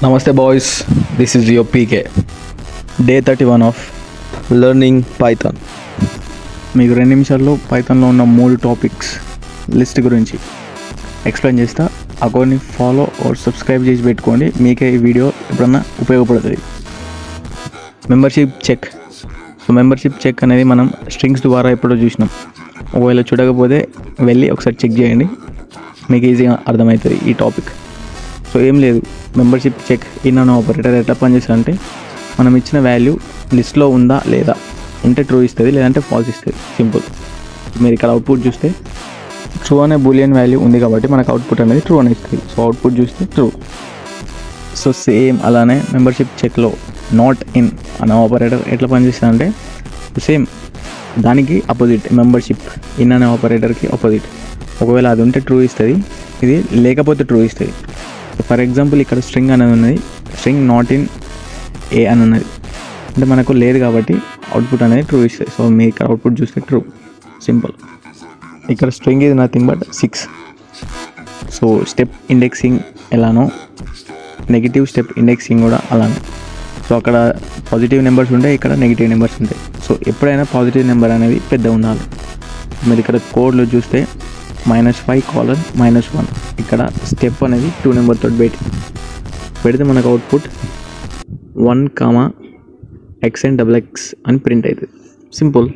Namaste boys, this is your PK. Day 31 of learning Python. మీకు 2 నిమిషాల్లో పైథాన్లో ఉన్న 3 topics list గురించి ఎక్స్ప్లెయిన్ చేస్తా. అకౌంట్ని ఫాలో ఆర్ సబ్స్క్రైబ్ చేసి పెట్టుకోండి, మీకే ఈ వీడియో ఎప్పుడన్నా ఉపయోగపడుతుంది. Membership check. So membership check అనేది మనం స్ట్రింగ్స్ ద్వారా ఎప్పుడో చూసినాం. ఒకవేళ చూడకపోతే వెళ్ళి ఒకసారి చెక్ చేయండి, మీకు ఈజీగా అర్థమవుతుంది ఈ టాపిక్. సో ఏం లేదు, మెంబర్షిప్ చెక్ ఇన్ అన్ ఆపరేటర్ ఎట్లా పనిచేస్తుందంటే, మనం ఇచ్చిన వాల్యూ లిస్ట్లో ఉందా లేదా, ఉంటే ట్రూ ఇస్తుంది, లేదంటే ఫాల్స్ ఇస్తుంది. సింపుల్. మీరు ఇక్కడ అవుట్పుట్ చూస్తే ట్రూ అనే బూలియన్ వాల్యూ ఉంది కాబట్టి మనకు అవుట్పుట్ అనేది ట్రూ అని ఇస్తుంది. సో అవుట్పుట్ చూస్తే ట్రూ. సో సేమ్ అలానే మెంబర్షిప్ చెక్లో నాట్ ఇన్ అనే ఆపరేటర్ ఎట్లా పనిచేస్తుంది అంటే, సేమ్ దానికి అపోజిట్. మెంబర్షిప్ ఇన్ అనే ఆపరేటర్కి అపోజిట్. ఒకవేళ అది ఉంటే ట్రూ ఇస్తుంది, ఇది లేకపోతే ట్రూ ఇస్తుంది. ఫర్ ఎగ్జాంపుల్ ఇక్కడ స్ట్రింగ్ అనేది ఉన్నది, స్ట్రింగ్ నాట్ ఇన్ ఏ అని ఉన్నది అంటే మనకు లేదు కాబట్టి అవుట్పుట్ అనేది ట్రూ ఇస్తుంది. సో మీ ఇక్కడ అవుట్పుట్ చూస్తే ట్రూ. సింపుల్. ఇక్కడ స్ట్రింగ్ ఇది nothing but 6. So step indexing ఎలానో నెగిటివ్ స్టెప్ ఇండెక్సింగ్ కూడా అలానే. సో అక్కడ పాజిటివ్ నెంబర్స్ ఉంటాయి, ఇక్కడ నెగిటివ్ నెంబర్స్ ఉంటాయి. సో ఎప్పుడైనా పాజిటివ్ నెంబర్ అనేది పెద్ద ఉండాలి. మీరు ఇక్కడ కోడ్లో చూస్తే -5:-1 ఇక్కడ స్టెప్ అనేది 2 నెంబర్తో పెడితే మనకు అవుట్పుట్ 1, X and XX అని ప్రింట్ అవుతుంది. సింపుల్.